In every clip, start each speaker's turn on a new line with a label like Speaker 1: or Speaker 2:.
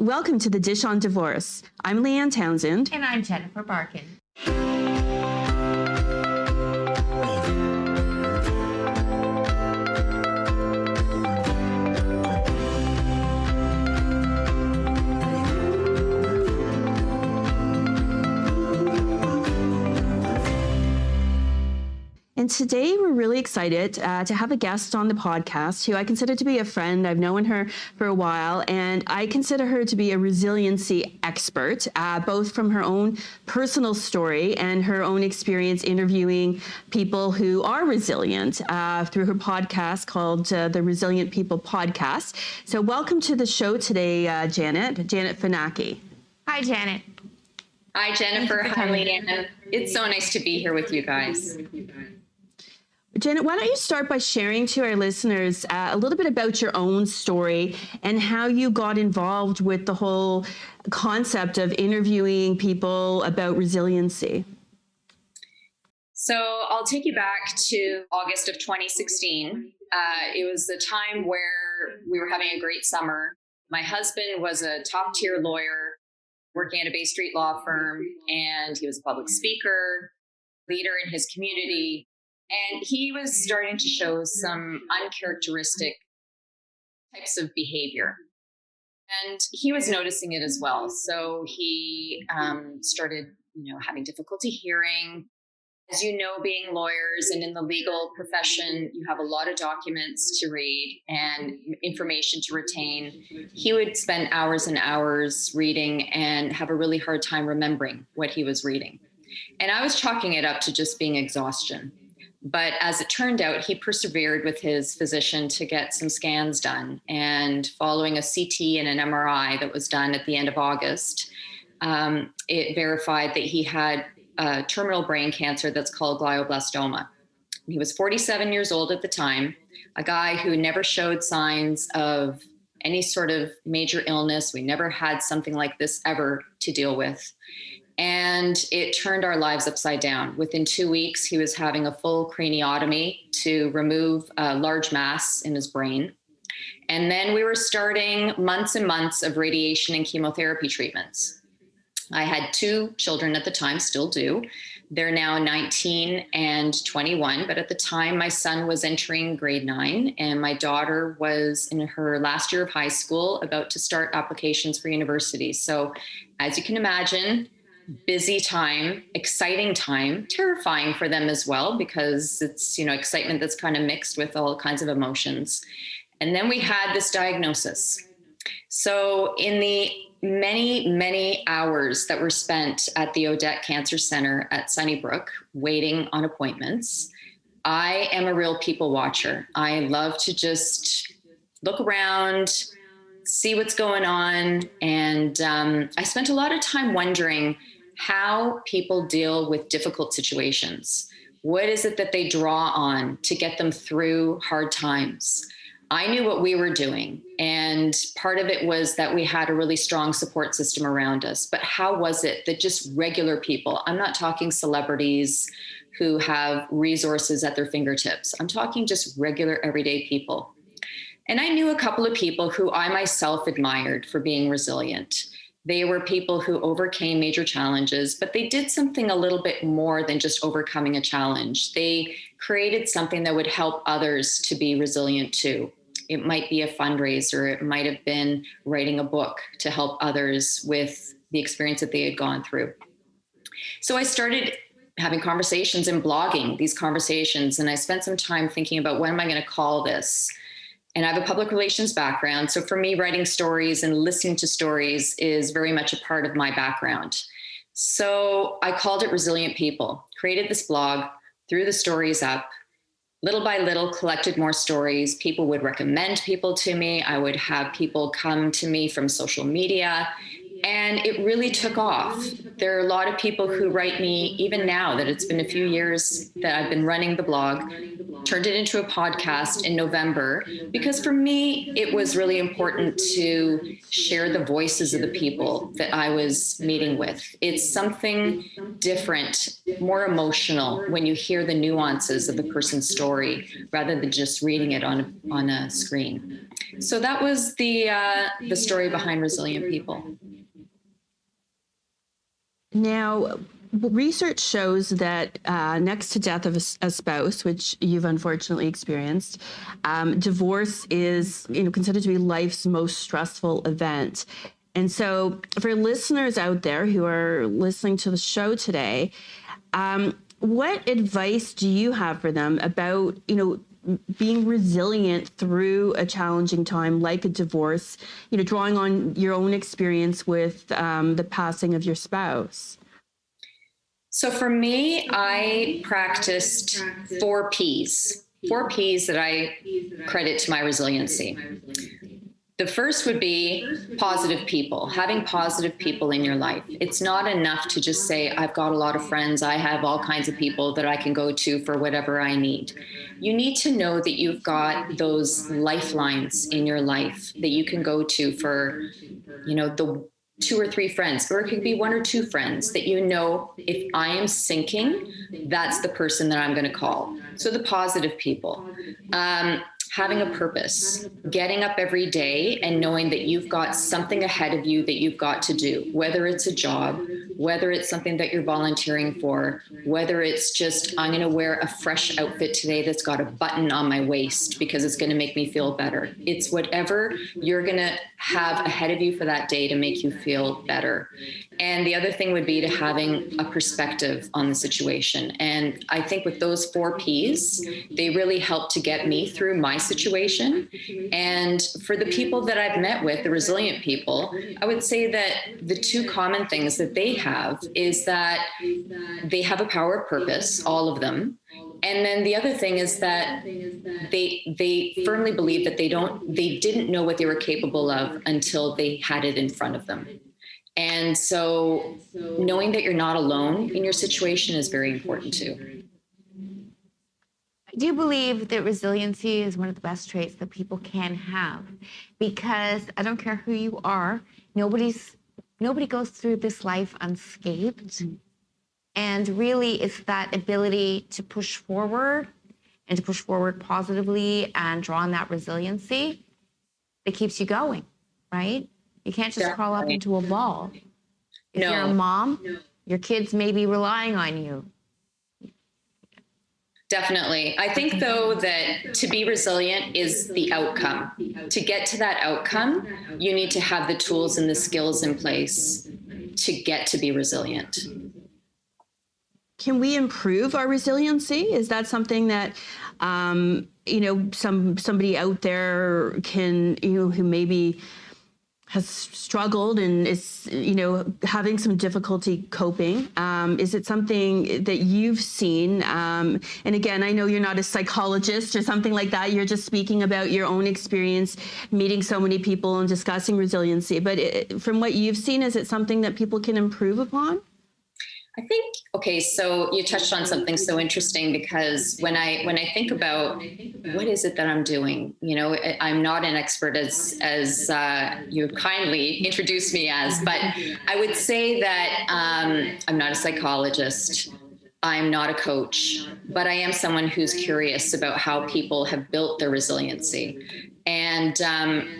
Speaker 1: Welcome to the Dish on Divorce. I'm Leanne Townsend.
Speaker 2: And I'm Jennifer Barkin.
Speaker 1: And today we're really excited to have a guest on the podcast who I consider to be a friend. I've known her for a while, and I consider her to be a resiliency expert, both from her own personal story and her own experience interviewing people who are resilient through her podcast called the Resilient People Podcast. So welcome to the show today, Janet Fanaki.
Speaker 2: Hi, Janet.
Speaker 3: Hi, Jennifer. Hi, Leanne. It's so nice to be here with you guys.
Speaker 1: Janet, why don't you start by sharing to our listeners a little bit about your own story and how you got involved with the whole concept of interviewing people about resiliency?
Speaker 3: So I'll take you back to August of 2016. It was the time where we were having a great summer. My husband was a top tier lawyer working at a Bay Street law firm, and he was a public speaker, leader in his community. And he was starting to show some uncharacteristic types of behavior. And he was noticing it as well. So he started, having difficulty hearing. As you know, being lawyers and in the legal profession, you have a lot of documents to read and information to retain. He would spend hours and hours reading and have a really hard time remembering what he was reading. And I was chalking it up to just being exhaustion. But as it turned out, he persevered with his physician to get some scans done. And following a CT and an MRI that was done at the end of August, it verified that he had terminal brain cancer that's called glioblastoma. He was 47 years old at the time, a guy who never showed signs of any sort of major illness. We never had something like this ever to deal with. And it turned our lives upside down. Within 2 weeks, he was having a full craniotomy to remove a large mass in his brain. And then we were starting months and months of radiation and chemotherapy treatments. I had 2 children at the time, still do. They're now 19 and 21. But at the time, my son was entering grade 9 and my daughter was in her last year of high school, about to start applications for university. So as you can imagine, busy time, exciting time, terrifying for them as well, because it's, excitement that's kind of mixed with all kinds of emotions. And then we had this diagnosis. So in the many, many hours that were spent at the Odette Cancer Center at Sunnybrook, waiting on appointments, I am a real people watcher. I love to just look around, see what's going on. And I spent a lot of time wondering how people deal with difficult situations. What is it that they draw on to get them through hard times? I knew what we were doing, and part of it was that we had a really strong support system around us. But how was it that just regular people, I'm not talking celebrities who have resources at their fingertips, I'm talking just regular everyday people. And I knew a couple of people who I myself admired for being resilient. They were people who overcame major challenges, but they did something a little bit more than just overcoming a challenge. They created something that would help others to be resilient too. It might be a fundraiser. It might have been writing a book to help others with the experience that they had gone through. So I started having conversations and blogging these conversations, and I spent some time thinking about, what am I going to call this? And I have a public relations background. So for me, writing stories and listening to stories is very much a part of my background. So I called it Resilient People, created this blog, threw the stories up, little by little collected more stories. People would recommend people to me. I would have people come to me from social media, and it really took off. There are a lot of people who write me even now that it's been a few years that I've been running the blog, turned it into a podcast in November, because for me, it was really important to share the voices of the people that I was meeting with. It's something different, more emotional when you hear the nuances of the person's story rather than just reading it on a screen. So that was the story behind Resilient People.
Speaker 1: Now, research shows that next to death of a spouse, which you've unfortunately experienced, divorce is considered to be life's most stressful event. And so for listeners out there who are listening to the show today, what advice do you have for them about, being resilient through a challenging time like a divorce, drawing on your own experience with the passing of your spouse?
Speaker 3: So for me, I practiced 4 Ps that I credit to my resiliency. The first would be positive people, having positive people in your life. It's not enough to just say, I've got a lot of friends. I have all kinds of people that I can go to for whatever I need. You need to know that you've got those lifelines in your life that you can go to for, the 2 or 3 friends, or it could be 1 or 2 friends that if I am sinking, that's the person that I'm going to call. So the positive people. Having a purpose, getting up every day and knowing that you've got something ahead of you that you've got to do, whether it's a job, whether it's something that you're volunteering for, whether it's just, I'm going to wear a fresh outfit today that's got a button on my waist because it's going to make me feel better. It's whatever you're going to have ahead of you for that day to make you feel better. And the other thing would be to having a perspective on the situation. And I think with those 4 Ps, they really help to get me through my situation. And for the people that I've met with, the resilient people, I would say that the 2 common things that they have is that they have a power of purpose, all of them. And then the other thing is that they firmly believe that they didn't know what they were capable of until they had it in front of them. And so knowing that you're not alone in your situation is very important too.
Speaker 2: I do believe that resiliency is one of the best traits that people can have, because I don't care who you are, nobody goes through this life unscathed. Mm-hmm. And really it's that ability to push forward and to push forward positively and draw on that resiliency that keeps you going, right? You can't just crawl up into a ball. If you're a mom, your kids may be relying on you.
Speaker 3: Definitely. I think, though, that to be resilient is the outcome. To get to that outcome, you need to have the tools and the skills in place to get to be resilient.
Speaker 1: Can we improve our resiliency? Is that something that, somebody out there can, who maybe has struggled and is, having some difficulty coping? Is it something that you've seen? And again, I know you're not a psychologist or something like that. You're just speaking about your own experience, meeting so many people and discussing resiliency. But from what you've seen, is it something that people can improve upon?
Speaker 3: I think, so you touched on something so interesting, because when I think about what is it that I'm doing, I'm not an expert as you kindly introduced me as, but I would say that I'm not a psychologist. I'm not a coach, but I am someone who's curious about how people have built their resiliency. And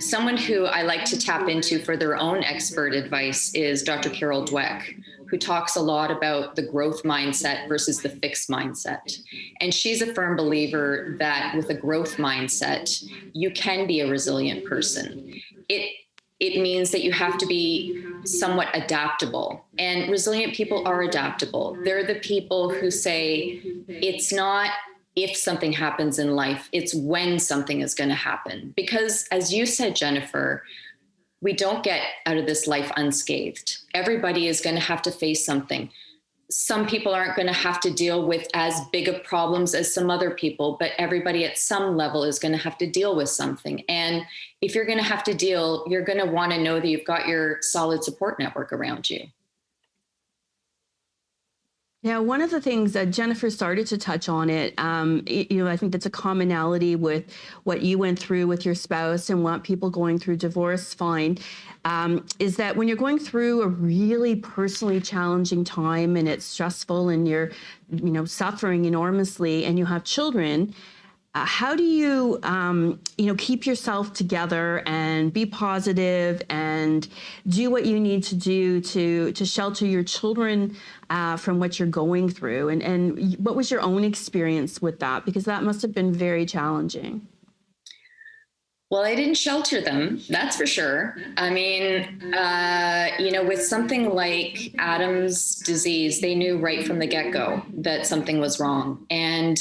Speaker 3: someone who I like to tap into for their own expert advice is Dr. Carol Dweck, who talks a lot about the growth mindset versus the fixed mindset. And she's a firm believer that with a growth mindset, you can be a resilient person. It means that you have to be somewhat adaptable. And resilient people are adaptable. They're the people who say, it's not if something happens in life, it's when something is going to happen. Because as you said, Jennifer, we don't get out of this life unscathed. Everybody is going to have to face something. Some people aren't going to have to deal with as big of problems as some other people, but everybody at some level is going to have to deal with something. And if you're going to have to deal, you're going to want to know that you've got your solid support network around you.
Speaker 1: Yeah, one of the things that Jennifer started to touch on it, I think that's a commonality with what you went through with your spouse and what people going through divorce find, is that when you're going through a really personally challenging time and it's stressful and you're, suffering enormously and you have children, how do you, keep yourself together and be positive and do what you need to do to shelter your children from what you're going through? And what was your own experience with that? Because that must have been very challenging.
Speaker 3: Well, I didn't shelter them, that's for sure. I mean, with something like Adam's disease, they knew right from the get-go that something was wrong. And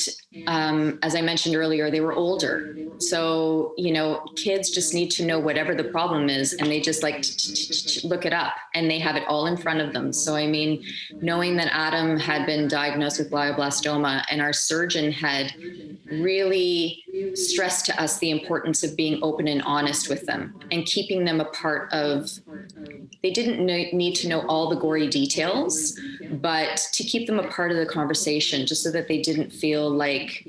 Speaker 3: as I mentioned earlier, they were older. So, kids just need to know whatever the problem is, and they just look it up and they have it all in front of them. So, I mean, knowing that Adam had been diagnosed with glioblastoma and our surgeon had really stressed to us the importance of being open and honest with them and keeping them a part of, they didn't need to know all the gory details, but to keep them a part of the conversation just so that they didn't feel like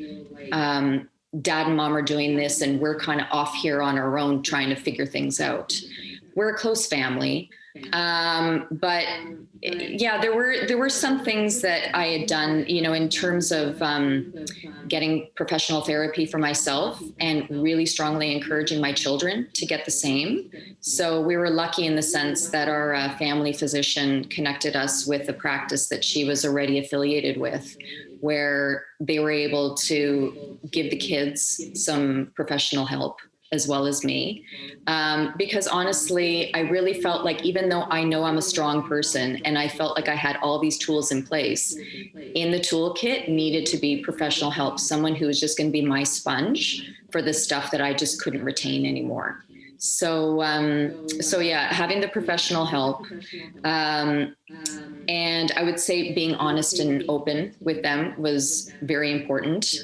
Speaker 3: dad and mom are doing this and we're kind of off here on our own trying to figure things out. We're a close family. But yeah, there were some things that I had done, in terms of getting professional therapy for myself and really strongly encouraging my children to get the same. So we were lucky in the sense that our family physician connected us with a practice that she was already affiliated with, where they were able to give the kids some professional help as well as me. Because honestly, I really felt like, even though I know I'm a strong person and I felt like I had all these tools in place, in the toolkit needed to be professional help, someone who was just going to be my sponge for the stuff that I just couldn't retain anymore. So yeah, having the professional help, and I would say being honest and open with them was very important.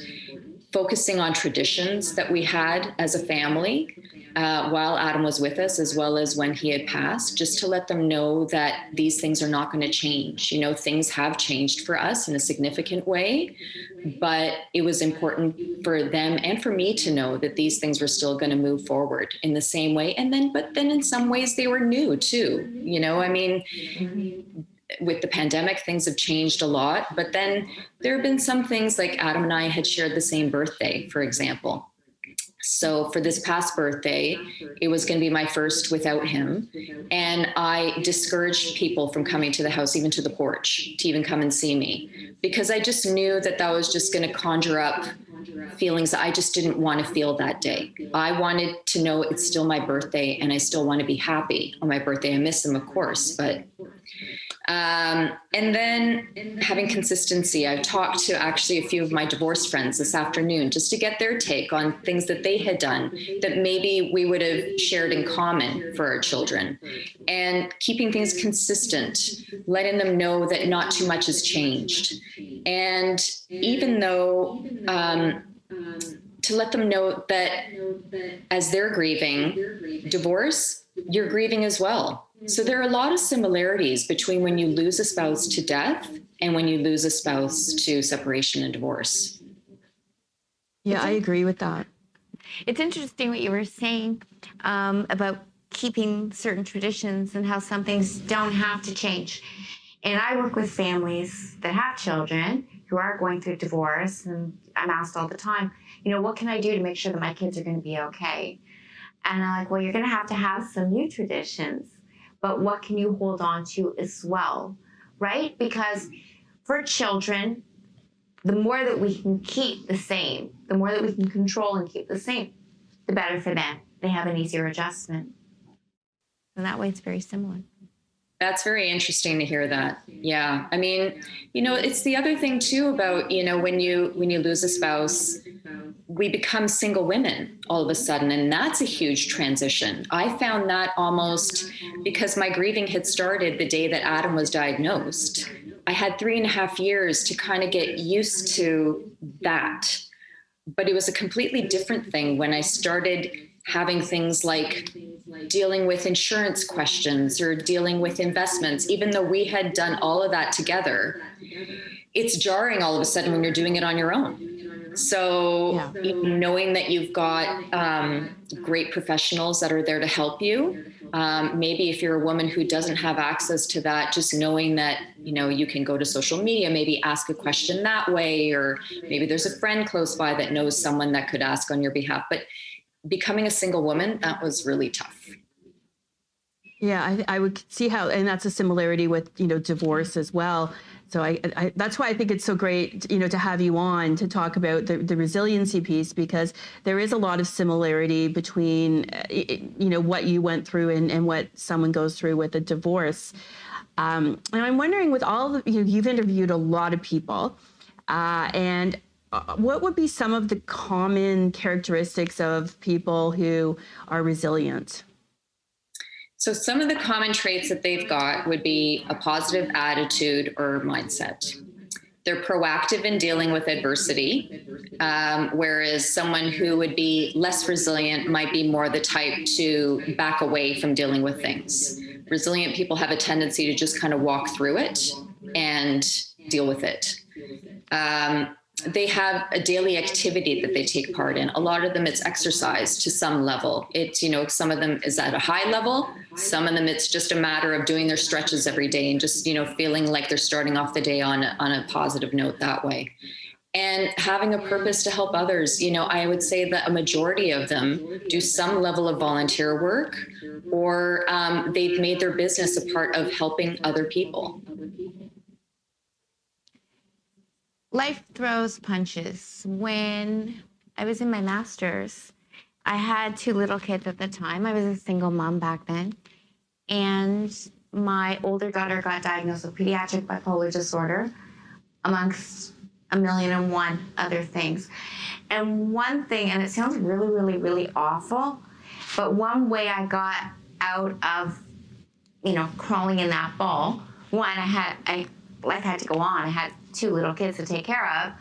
Speaker 3: Focusing on traditions that we had as a family while Adam was with us, as well as when he had passed, just to let them know that these things are not going to change. Things have changed for us in a significant way, but it was important for them and for me to know that these things were still going to move forward in the same way. But then in some ways they were new too. With the pandemic, things have changed a lot, but then there have been some things like Adam and I had shared the same birthday, for example. So for this past birthday, it was going to be my first without him. And I discouraged people from coming to the house, even to the porch, to even come and see me, because I just knew that was just going to conjure up feelings that I just didn't want to feel that day. I wanted to know it's still my birthday and I still want to be happy on my birthday. I miss him, of course, but and then having consistency. I've talked to actually a few of my divorced friends this afternoon just to get their take on things that they had done that maybe we would have shared in common for our children, and keeping things consistent, letting them know that not too much has changed. And even though, to let them know that as they're grieving divorce, you're grieving as well. So there are a lot of similarities between when you lose a spouse to death and when you lose a spouse to separation and divorce.
Speaker 1: Yeah, I agree with that.
Speaker 2: It's interesting what you were saying about keeping certain traditions and how some things don't have to change. And I work with families that have children who are going through divorce, and I'm asked all the time, what can I do to make sure that my kids are going to be okay? And I'm like, well, you're going to have some new traditions, but what can you hold on to as well, right? Because for children, the more that we can keep the same, the more that we can control and keep the same, the better for them. They have an easier adjustment. And that way it's very similar.
Speaker 3: That's very interesting to hear that. Yeah. I mean, it's the other thing too about, when you lose a spouse, we become single women all of a sudden. And that's a huge transition. I found that almost because my grieving had started the day that Adam was diagnosed. I had 3.5 years to kind of get used to that. But it was a completely different thing when I started having things like dealing with insurance questions or dealing with investments. Even though we had done all of that together, it's jarring all of a sudden when you're doing it on your own. So knowing that you've got great professionals that are there to help you, maybe if you're a woman who doesn't have access to that, just knowing that, you can go to social media, maybe ask a question that way, or maybe there's a friend close by that knows someone that could ask on your behalf. But becoming a single woman, that was really tough.
Speaker 1: Yeah, I would see how, and that's a similarity with, divorce as well. So I that's why I think it's so great, to have you on to talk about the resiliency piece, because there is a lot of similarity between, what you went through and what someone goes through with a divorce. And I'm wondering, with you've interviewed a lot of people, and what would be some of the common characteristics of people who are resilient?
Speaker 3: So some of the common traits that they've got would be a positive attitude or mindset. They're proactive in dealing with adversity, whereas someone who would be less resilient might be more the type to back away from dealing with things. Resilient people have a tendency to just kind of walk through it and deal with it. They have a daily activity that they take part in. A lot of them, it's exercise to some level. It's, some of them is at a high level. Some of them, it's just a matter of doing their stretches every day and just, feeling like they're starting off the day on a positive note that way. And having a purpose to help others. I would say that a majority of them do some level of volunteer work, or they've made their business a part of helping other people.
Speaker 2: Life throws punches. When I was in my master's, I had 2 little kids at the time. I was a single mom back then. And my older daughter got diagnosed with pediatric bipolar disorder, amongst 1,000,001 other things. And one thing, and it sounds really, really, really awful, but one way I got out of, crawling in that ball, one, life had to go on. I had 2 little kids to take care of.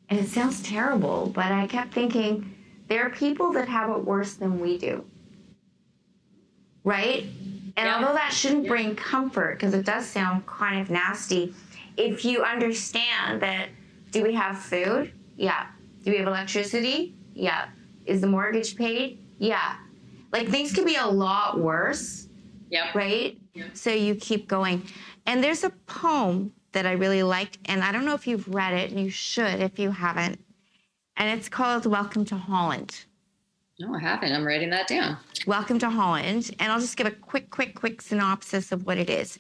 Speaker 2: And it sounds terrible, but I kept thinking, there are people that have it worse than we do. Right? And although that shouldn't bring comfort, because it does sound kind of nasty, if you understand that, do we have food? Yeah. Do we have electricity? Yeah. Is the mortgage paid? Yeah. Like, things could be a lot worse.
Speaker 3: Yeah.
Speaker 2: Right? So you keep going. And there's a poem that I really liked, and I don't know if you've read it, and you should if you haven't. And it's called Welcome to Holland.
Speaker 3: No, I haven't. I'm writing that down.
Speaker 2: Welcome to Holland. And I'll just give a quick synopsis of what it is.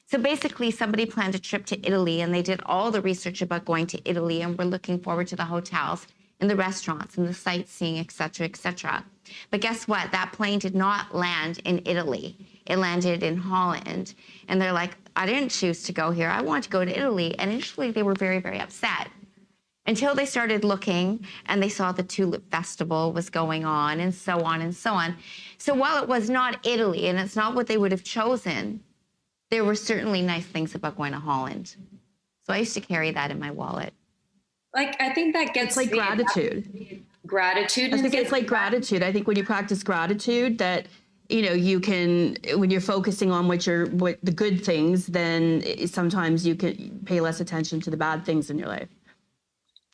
Speaker 2: So basically, somebody planned a trip to Italy, and they did all the research about going to Italy, and were looking forward to the hotels and the restaurants and the sightseeing, et cetera, et cetera. But guess what? That plane did not land in Italy. It landed in Holland. And they're like, I didn't choose to go here. I want to go to Italy. And initially, they were very, very upset, until they started looking and they saw the Tulip Festival was going on, and so on and so on. So while it was not Italy and it's not what they would have chosen, there were certainly nice things about going to Holland. So I used to carry that in my wallet.
Speaker 3: Like, I think that gets...
Speaker 1: It's like gratitude.
Speaker 3: Gratitude.
Speaker 1: I think it's like gratitude. I think when you practice gratitude, that, you can, when you're focusing on what the good things, then sometimes you can pay less attention to the bad things in your life.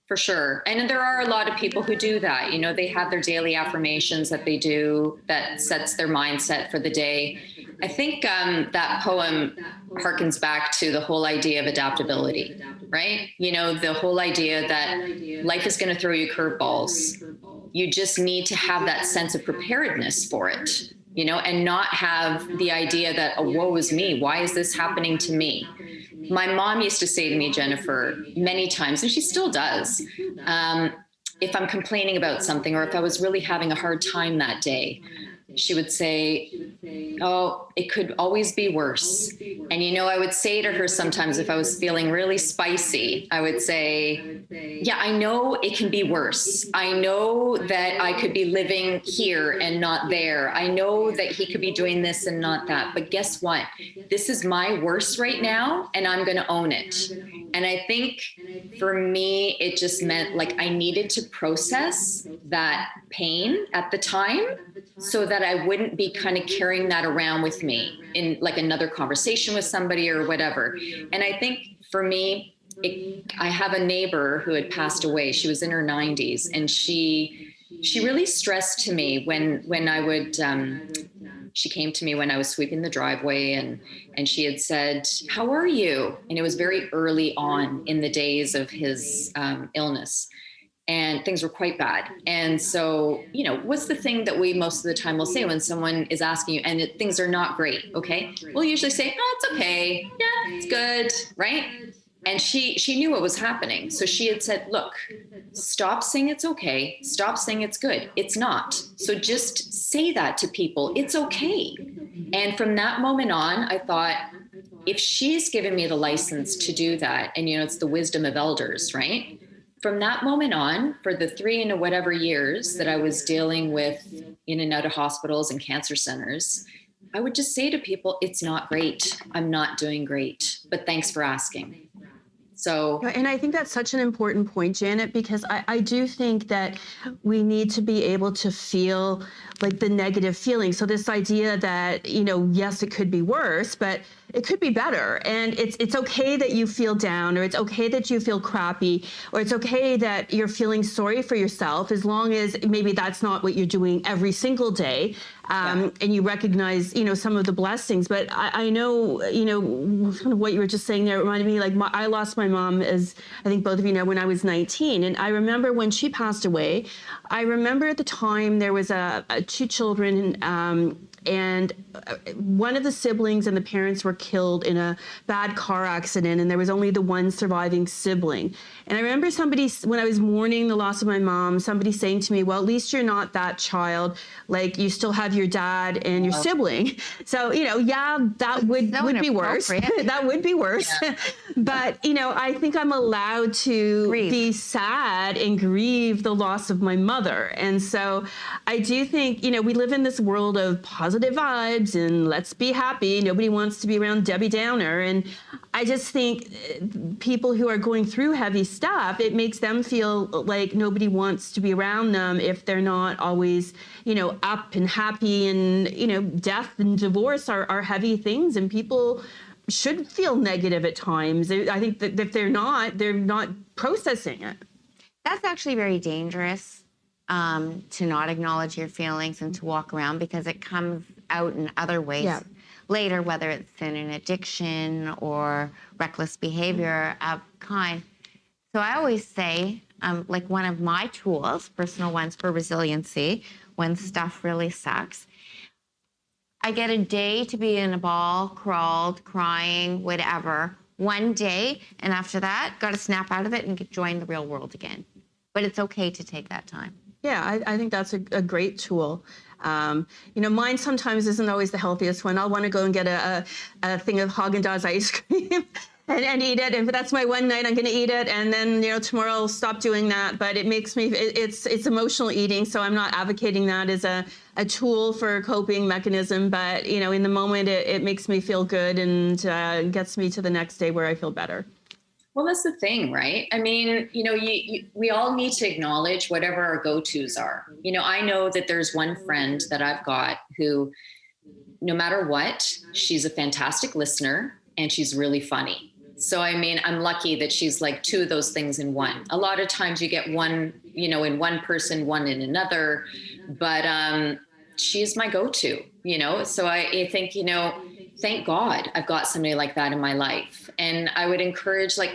Speaker 3: For sure. And there are a lot of people who do that. They have their daily affirmations that they do that sets their mindset for the day. I think that poem harkens back to the whole idea of adaptability, right? The whole idea that life is going to throw you curveballs. You just need to have that sense of preparedness for it, and not have the idea that, oh, woe is me. Why is this happening to me? My mom used to say to me, Jennifer, many times, and she still does, if I'm complaining about something, or if I was really having a hard time that day, she would say, oh, it could always be worse. And, I would say to her sometimes, if I was feeling really spicy, I would say, yeah, I know it can be worse. I know that I could be living here and not there. I know that he could be doing this and not that. But guess what? This is my worst right now, and I'm going to own it. And I think for me, it just meant like I needed to process that pain at the time so that I wouldn't be kind of carrying that around with me in like another conversation with somebody or whatever. And I think for me, I have a neighbor who had passed away. She was in her 90s, and she really stressed to me when I would, she came to me when I was sweeping the driveway, and she had said, "How are you?" And it was very early on in the days of his illness, and things were quite bad. And so, what's the thing that we most of the time will say when someone is asking you and things are not great? Okay. We'll usually say, "Oh, it's okay. Yeah, it's good." Right. And she knew what was happening. So she had said, "Look, stop saying it's okay. Stop saying it's good. It's not. So just say that to people. It's okay." And from that moment on, I thought, if she's given me the license to do that, and it's the wisdom of elders, right? From that moment on, for the 3 and whatever years that I was dealing with in and out of hospitals and cancer centers, I would just say to people, "It's not great. I'm not doing great, but thanks for asking." So,
Speaker 1: and I think that's such an important point, Janet, because I do think that we need to be able to feel like the negative feeling. So this idea that, yes, it could be worse, but it could be better. And it's okay that you feel down, or it's okay that you feel crappy, or it's okay that you're feeling sorry for yourself, as long as maybe that's not what you're doing every single day. And you recognize, some of the blessings. But I know, kind of what you were just saying there reminded me, like, I lost my mom, as I think both of you know, when I was 19. And I remember when she passed away, I remember at the time there was 2 children, and one of the siblings and the parents were killed in a bad car accident, and there was only the one surviving sibling. And I remember somebody, when I was mourning the loss of my mom, somebody saying to me, "Well, at least you're not that child. Like, you still have your dad and your sibling." So, that would be worse. That would be worse. Yeah. But, I think I'm allowed to be sad and grieve the loss of my mother. And so I do think, we live in this world of positive vibes and let's be happy. Nobody wants to be around Debbie Downer. And I just think people who are going through heavy stuff, it makes them feel like nobody wants to be around them if they're not always, up and happy. And, death and divorce are heavy things, and people should feel negative at times. I think that if they're not processing it.
Speaker 2: That's actually very dangerous, to not acknowledge your feelings and to walk around, because it comes out in other ways later, whether it's in an addiction or reckless behavior of kind. So I always say, like, one of my tools, personal ones for resiliency, when stuff really sucks, I get a day to be in a ball, crawled, crying, whatever, one day. And after that, got to snap out of it and join the real world again. But it's okay to take that time.
Speaker 1: Yeah, I think that's a great tool. Mine sometimes isn't always the healthiest one. I'll want to go and get a thing of Haagen-Dazs ice cream and eat it. And if that's my one night, I'm going to eat it. And then, tomorrow I'll stop doing that. But it makes me, it's emotional eating. So I'm not advocating that as a tool for a coping mechanism. But, in the moment, it makes me feel good and gets me to the next day where I feel better.
Speaker 3: Well, that's the thing, right? I mean, we all need to acknowledge whatever our go-tos are. I know that there's one friend that I've got who, no matter what, she's a fantastic listener and she's really funny. So, I mean, I'm lucky that she's like 2 of those things in one. A lot of times you get one, in one person, one in another, but she's my go-to, So I think, thank God I've got somebody like that in my life. And I would encourage, like,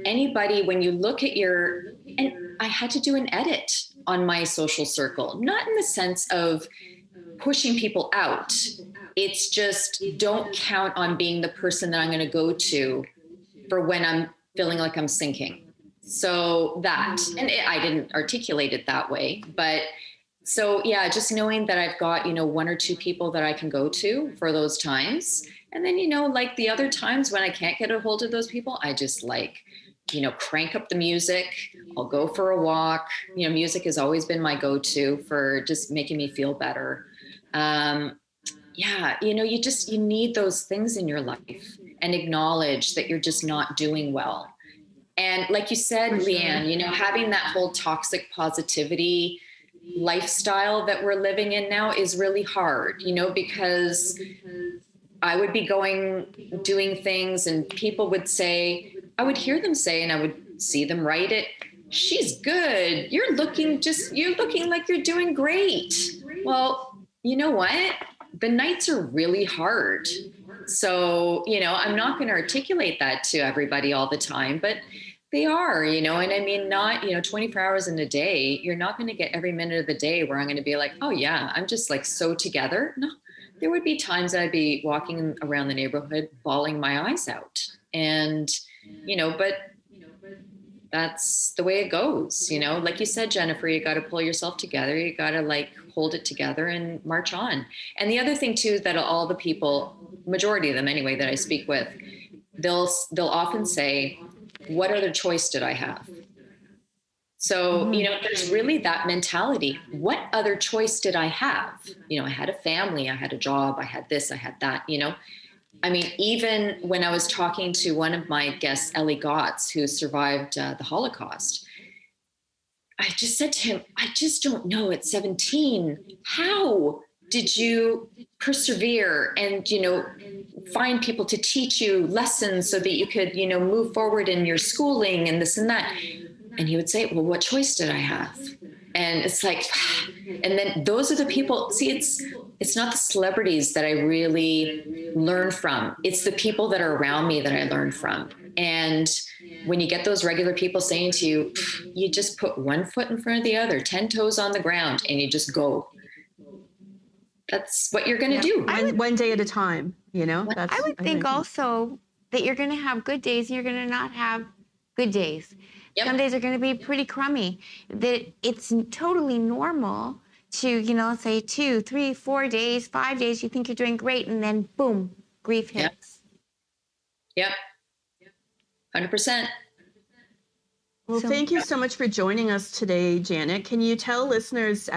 Speaker 3: anybody, when you look at and I had to do an edit on my social circle, not in the sense of pushing people out. It's just, don't count on being the person that I'm going to go to for when I'm feeling like I'm sinking. So that, and I didn't articulate it that way, but so yeah, just knowing that I've got, 1 or 2 people that I can go to for those times. And then, like the other times when I can't get a hold of those people, I just crank up the music. I'll go for a walk. Music has always been my go-to for just making me feel better. You need those things in your life and acknowledge that you're just not doing well. And like you said, Leanne, having that whole toxic positivity, lifestyle that we're living in now is really hard, because I would be doing things and people would say, I would hear them say, and I would see them write it, she's good. You're looking like you're doing great. Well, you know what? The nights are really hard. So, I'm not going to articulate that to everybody all the time, but they are, and I mean, not, 24 hours in a day, you're not going to get every minute of the day where I'm going to be like, oh yeah, I'm just like so together. No, there would be times I'd be walking around the neighborhood, bawling my eyes out. And, but that's the way it goes, like you said, Jennifer, you got to pull yourself together. You got to like hold it together and march on. And the other thing too, that all the people, majority of them anyway, that I speak with, they'll often say, what other choice did I have? So, there's really that mentality. What other choice did I have? I had a family, I had a job, I had this, I had that, I mean, even when I was talking to one of my guests, Ellie Gotts, who survived the Holocaust, I just said to him, I just don't know at 17, how did you persevere and, find people to teach you lessons so that you could, move forward in your schooling and this and that. And he would say, well, what choice did I have? And it's like, and then those are the people, see, it's not the celebrities that I really learn from. It's the people that are around me that I learn from. And when you get those regular people saying to you, you just put one foot in front of the other, 10 toes on the ground, and you just go. That's what you're going to do.
Speaker 1: One day at a time, That's,
Speaker 2: I would think also that you're going to have good days and you're going to not have good days. Yep. Some days are going to be pretty crummy. That it's totally normal to, let's say 2, 3, 4 days, 5 days, you think you're doing great, and then boom, grief hits.
Speaker 3: Yep. 100%.
Speaker 1: Well, thank you so much for joining us today, Janet. Can you tell listeners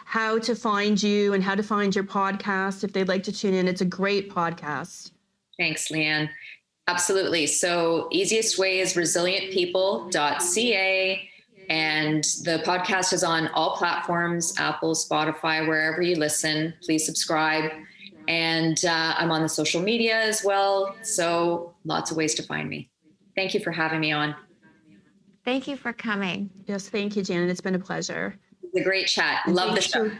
Speaker 1: how to find you and how to find your podcast if they'd like to tune in? It's a great podcast.
Speaker 3: Thanks, Leanne. Absolutely. So easiest way is resilientpeople.ca. And the podcast is on all platforms, Apple, Spotify, wherever you listen. Please subscribe. And I'm on the social media as well. So lots of ways to find me. Thank you for having me on.
Speaker 2: Thank you for coming.
Speaker 1: Yes, thank you, Janet. It's been a pleasure.
Speaker 3: It's a great chat. Love the show.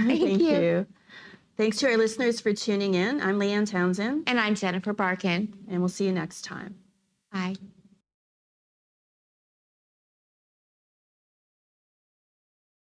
Speaker 1: Thank you. Thanks to our listeners for tuning in. I'm Leanne Townsend.
Speaker 2: And I'm Jennifer Barkin.
Speaker 1: And we'll see you next time.
Speaker 2: Bye.